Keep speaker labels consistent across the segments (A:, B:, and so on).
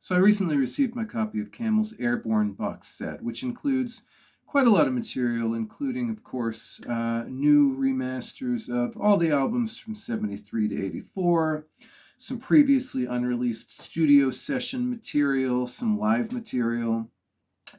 A: So I recently received my copy of Camel's Airborne box set, which includes quite a lot of material, including, of course, new remasters of all the albums from 73 to 84, some previously unreleased studio session material, some live material,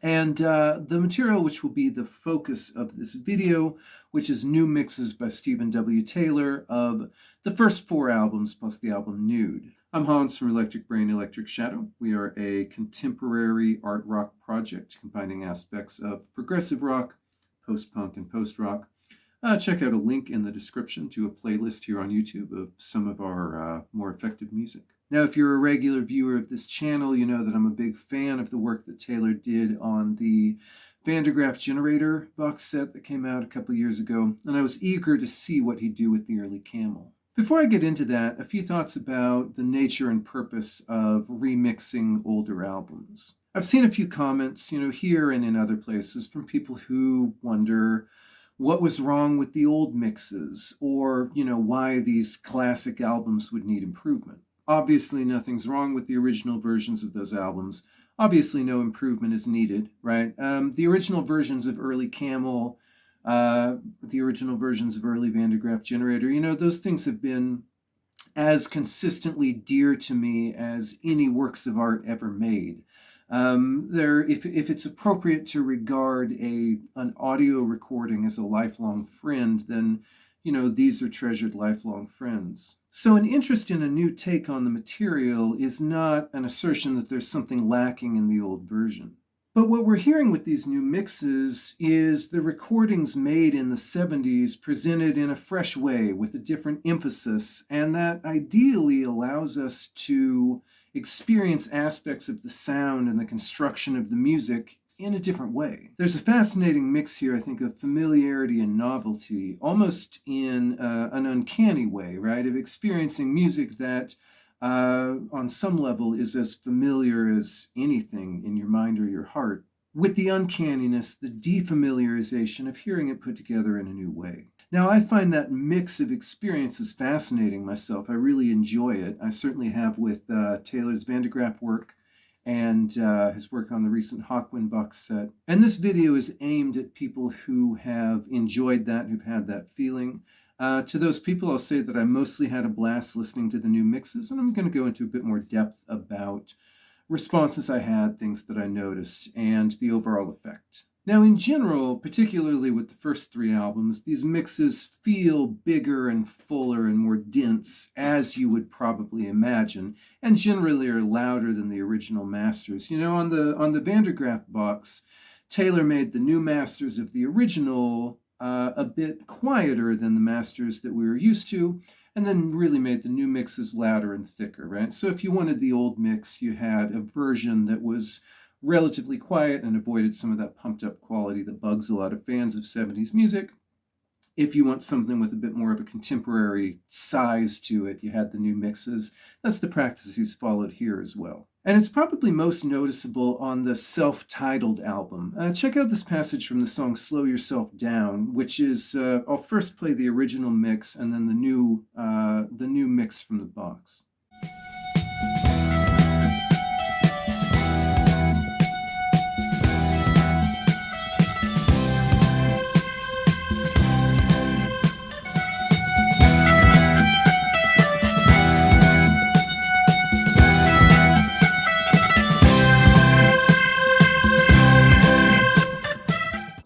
A: and the material which will be the focus of this video, which is new mixes by Stephen W. Taylor of the first 4 albums plus the album Nude. I'm Hans from Electric Brain, Electric Shadow. We are a contemporary art rock project combining aspects of progressive rock, post-punk, and post-rock. Check out a link in the description to a playlist here on YouTube of some of our more effective music. Now, if you're a regular viewer of this channel, you know that I'm a big fan of the work that Taylor did on the Van de Graaff Generator box set that came out a couple years ago, and I was eager to see what he'd do with the early Camel. Before I get into that, a few thoughts about the nature and purpose of remixing older albums. I've seen a few comments, here and in other places from people who wonder what was wrong with the old mixes, or, why these classic albums would need improvement. Obviously, nothing's wrong with the original versions of those albums. Obviously, no improvement is needed, right? The original versions of early Camel, the original versions of early Van de Graaff Generator, those things have been as consistently dear to me as any works of art ever made. If it's appropriate to regard an audio recording as a lifelong friend, then these are treasured lifelong friends. So an interest in a new take on the material is not an assertion that there's something lacking in the old version. But what we're hearing with these new mixes is the recordings made in the 70s presented in a fresh way with a different emphasis, and that ideally allows us to experience aspects of the sound and the construction of the music in a different way. There's a fascinating mix here, I think, of familiarity and novelty, almost in an uncanny way, right? Of experiencing music that on some level is as familiar as anything in your mind or your heart, with the uncanniness, the defamiliarization of hearing it put together in a new way. Now, I find that mix of experiences fascinating myself. I really enjoy it. I certainly have with Taylor's Van de Graaff work and his work on the recent Hawkwind box set. And this video is aimed at people who have enjoyed that, who've had that feeling. To those people, I'll say that I mostly had a blast listening to the new mixes, and I'm going to go into a bit more depth about responses I had, things that I noticed, and the overall effect. Now, in general, particularly with the first 3 albums, these mixes feel bigger and fuller and more dense, as you would probably imagine, and generally are louder than the original masters. On the Van de Graaff box, Taylor made the new masters of the original a bit quieter than the masters that we were used to, and then really made the new mixes louder and thicker, right? So if you wanted the old mix, you had a version that was relatively quiet and avoided some of that pumped up quality that bugs a lot of fans of 70s music. If you want something with a bit more of a contemporary size to it, you had the new mixes. That's the practice he's followed here as well. And it's probably most noticeable on the self-titled album. Check out this passage from the song Slow Yourself Down, which is, I'll first play the original mix and then the new mix from the box.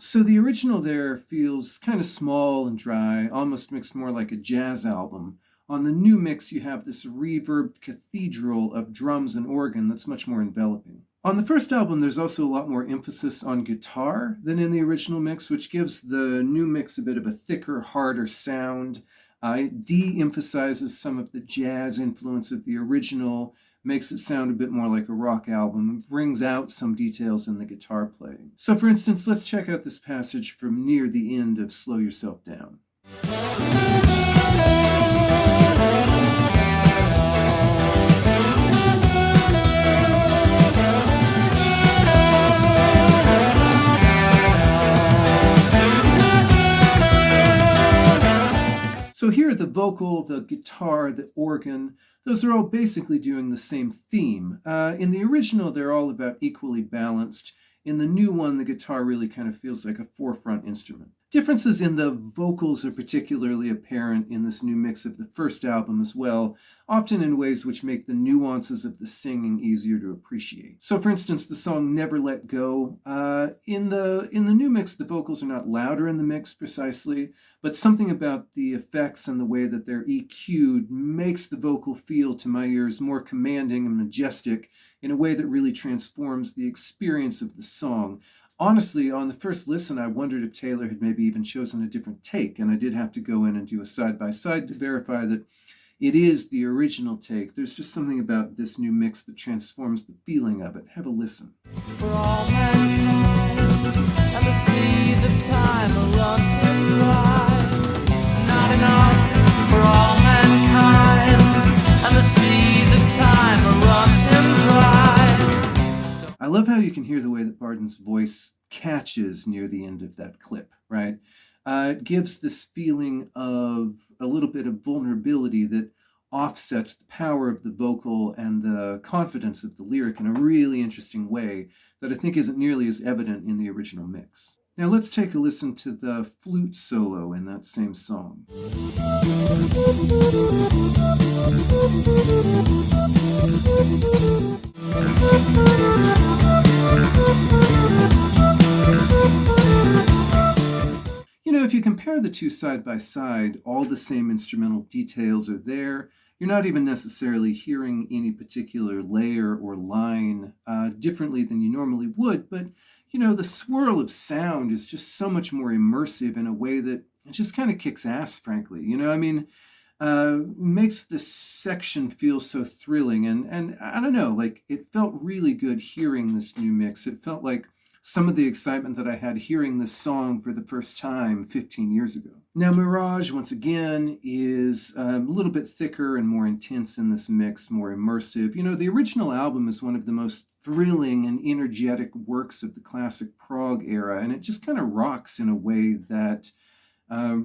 A: So the original there feels kind of small and dry, almost mixed more like a jazz album. On the new mix, you have this reverbed cathedral of drums and organ that's much more enveloping. On the first album, there's also a lot more emphasis on guitar than in the original mix, which gives the new mix a bit of a thicker, harder sound. It de-emphasizes some of the jazz influence of the original, makes it sound a bit more like a rock album, and brings out some details in the guitar playing. So for instance, let's check out this passage from near the end of Slow Yourself Down. So here the vocal, the guitar, the organ, those are all basically doing the same theme. In the original, they're all about equally balanced. In the new one, the guitar really kind of feels like a forefront instrument. Differences in the vocals are particularly apparent in this new mix of the first album as well, often in ways which make the nuances of the singing easier to appreciate. So for instance, the song Never Let Go, in the new mix, the vocals are not louder in the mix precisely, but something about the effects and the way that they're EQ'd makes the vocal feel to my ears more commanding and majestic in a way that really transforms the experience of the song. Honestly, on the first listen, I wondered if Taylor had maybe even chosen a different take, and I did have to go in and do a side-by-side to verify that it is the original take. There's just something about this new mix that transforms the feeling of it. Have a listen.
B: For all mankind, and the seas of time are running dry. Not enough for all mankind, and the seas of time are running dry.
A: I love how you can hear the way that Barden's voice catches near the end of that clip, right? It gives this feeling of a little bit of vulnerability that offsets the power of the vocal and the confidence of the lyric in a really interesting way that I think isn't nearly as evident in the original mix. Now let's take a listen to the flute solo in that same song. You know, if you compare the two side by side, all the same instrumental details are there. You're not even necessarily hearing any particular layer or line differently than you normally would, but you know, the swirl of sound is just so much more immersive in a way that it just kind of kicks ass, frankly. You know, I mean, makes this section feel so thrilling. And I don't know, like, it felt really good hearing this new mix. It felt like some of the excitement that I had hearing this song for the first time 15 years ago. Now, Mirage, once again, is a little bit thicker and more intense in this mix, more immersive. You know, the original album is one of the most thrilling and energetic works of the classic prog era, and it just kind of rocks in a way that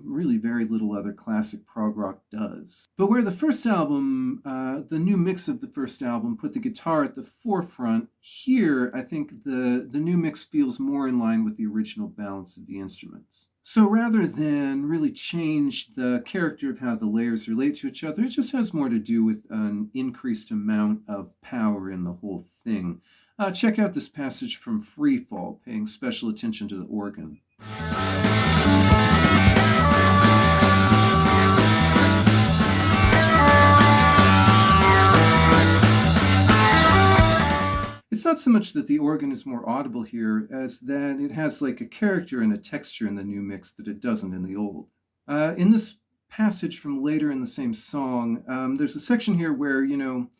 A: really very little other classic prog rock does. But where the first album, the new mix of the first album put the guitar at the forefront, here I think the new mix feels more in line with the original balance of the instruments. So rather than really change the character of how the layers relate to each other, it just has more to do with an increased amount of power in the whole thing. Check out this passage from Free Fall, paying special attention to the organ. It's not so much that the organ is more audible here as that it has like a character and a texture in the new mix that it doesn't in the old. In this passage from later in the same song, there's a section here where, you know,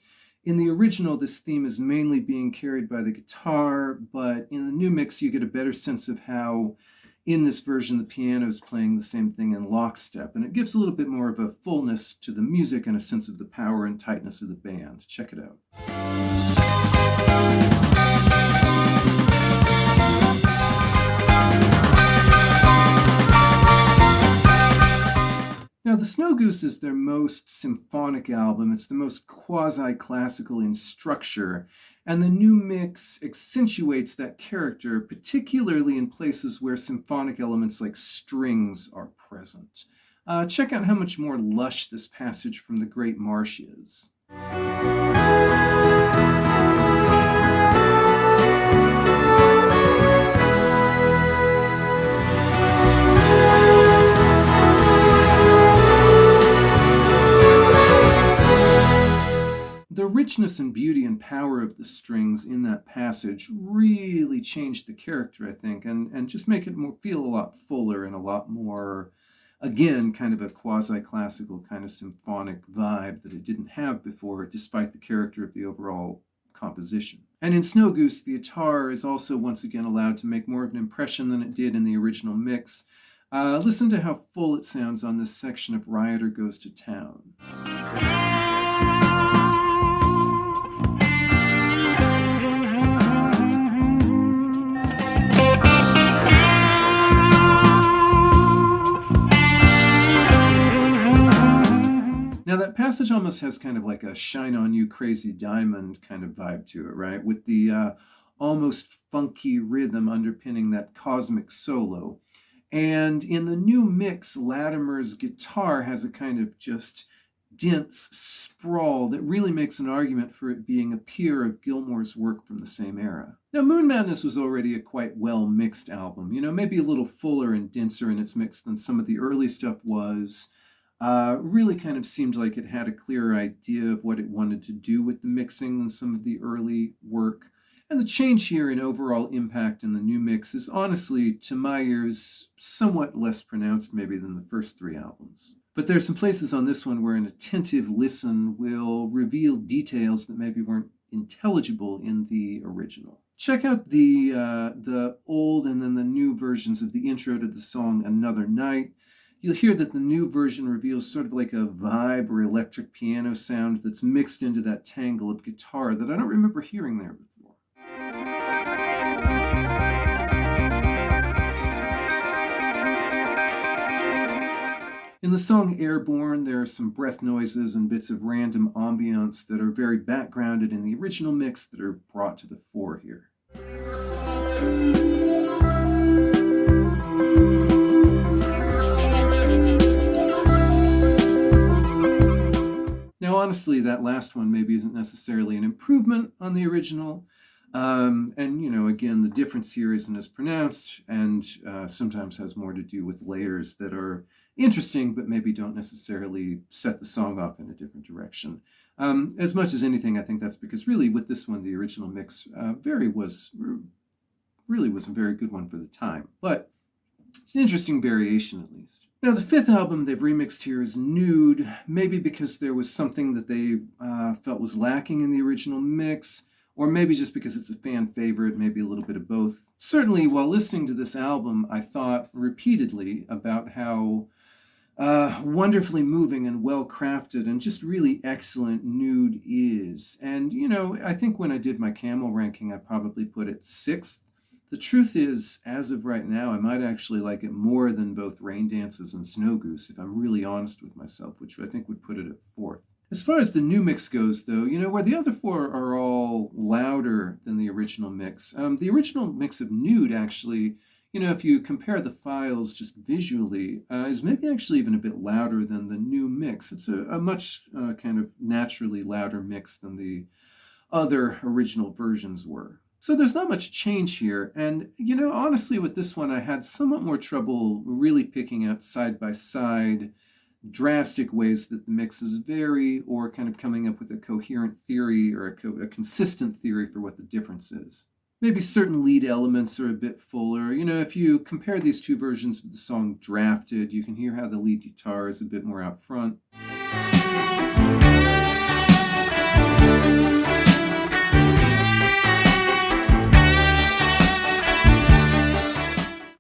A: in the original, this theme is mainly being carried by the guitar, but in the new mix, you get a better sense of how, in this version, the piano is playing the same thing in lockstep, and it gives a little bit more of a fullness to the music and a sense of the power and tightness of the band. Check it out. Now, The Snow Goose is their most symphonic album. It's the most quasi-classical in structure, and the new mix accentuates that character, particularly in places where symphonic elements like strings are present. Check out how much more lush this passage from The Great Marsh is. The richness and beauty and power of the strings in that passage really changed the character, I think, and just make it feel a lot fuller and a lot more, again, kind of a quasi-classical kind of symphonic vibe that it didn't have before, despite the character of the overall composition. And in Snow Goose, the guitar is also once again allowed to make more of an impression than it did in the original mix. Listen to how full it sounds on this section of Rioter Goes to Town. Now, that passage almost has kind of like a shine on you crazy diamond kind of vibe to it, right? With the almost funky rhythm underpinning that cosmic solo. And in the new mix, Latimer's guitar has a kind of just dense sprawl that really makes an argument for it being a peer of Gilmour's work from the same era. Now, Moonmadness was already a quite well-mixed album, maybe a little fuller and denser in its mix than some of the early stuff was. Really kind of seemed like it had a clearer idea of what it wanted to do with the mixing than some of the early work. And the change here in overall impact in the new mix is honestly, to my ears, somewhat less pronounced maybe than the first three albums. But there are some places on this one where an attentive listen will reveal details that maybe weren't intelligible in the original. Check out the old and then the new versions of the intro to the song Another Night. You'll hear that the new version reveals sort of like a vibe or electric piano sound that's mixed into that tangle of guitar that I don't remember hearing there before. In the song Airborne, there are some breath noises and bits of random ambience that are very backgrounded in the original mix that are brought to the fore here. Now, honestly, that last one maybe isn't necessarily an improvement on the original. Again, the difference here isn't as pronounced and sometimes has more to do with layers that are interesting, but maybe don't necessarily set the song off in a different direction. As much as anything, I think that's because really with this one, the original mix really was a very good one for the time. But it's an interesting variation, at least. Now, the fifth album they've remixed here is Nude, maybe because there was something that they felt was lacking in the original mix, or maybe just because it's a fan favorite, maybe a little bit of both. Certainly, while listening to this album, I thought repeatedly about how wonderfully moving and well-crafted and just really excellent Nude is. And, I think when I did my Camel ranking, I probably put it 6th. The truth is, as of right now, I might actually like it more than both Rain Dances and Snow Goose, if I'm really honest with myself, which I think would put it at 4th. As far as the new mix goes, though, where the other four are all louder than the original mix, the original mix of Nude actually, if you compare the files just visually, is maybe actually even a bit louder than the new mix. It's a much kind of naturally louder mix than the other original versions were. So there's not much change here. And, honestly, with this one, I had somewhat more trouble really picking out side-by-side drastic ways that the mixes vary or kind of coming up with a coherent theory or a consistent theory for what the difference is. Maybe certain lead elements are a bit fuller. If you compare these two versions of the song Drafted, you can hear how the lead guitar is a bit more out front.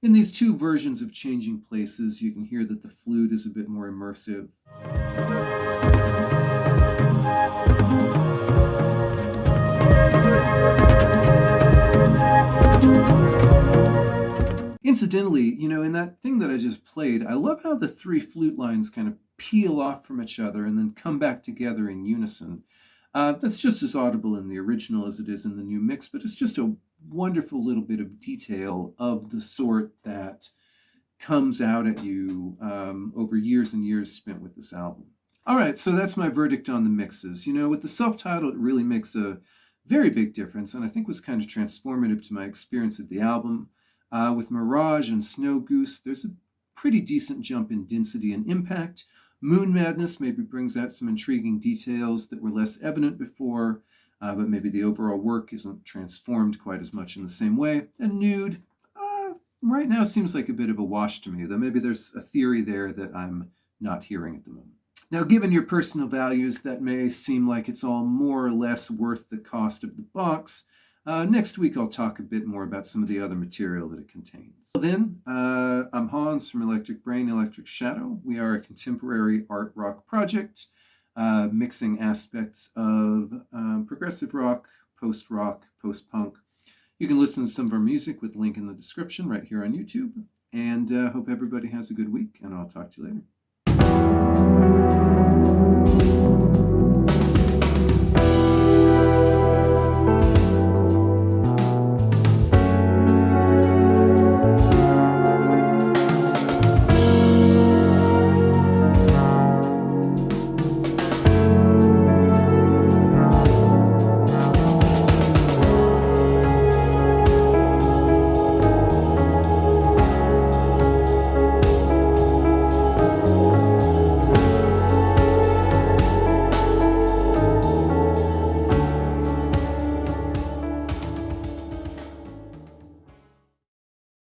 A: In these two versions of Changing Places, you can hear that the flute is a bit more immersive. Incidentally, in that thing that I just played, I love how the three flute lines kind of peel off from each other and then come back together in unison. That's just as audible in the original as it is in the new mix, but it's just a wonderful little bit of detail of the sort that comes out at you over years and years spent with this album. All right, so that's my verdict on the mixes. With the self-titled, it really makes a very big difference, and I think was kind of transformative to my experience of the album. With Mirage and Snow Goose, there's a pretty decent jump in density and impact. Moonmadness maybe brings out some intriguing details that were less evident before, but maybe the overall work isn't transformed quite as much in the same way. And Nude, right now seems like a bit of a wash to me, though maybe there's a theory there that I'm not hearing at the moment. Now, given your personal values, that may seem like it's all more or less worth the cost of the box. Next week, I'll talk a bit more about some of the other material that it contains. Then, I'm Hans from Electric Brain, Electric Shadow. We are a contemporary art rock project, mixing aspects of progressive rock, post-rock, post-punk. You can listen to some of our music with a link in the description right here on YouTube. And hope everybody has a good week, and I'll talk to you later.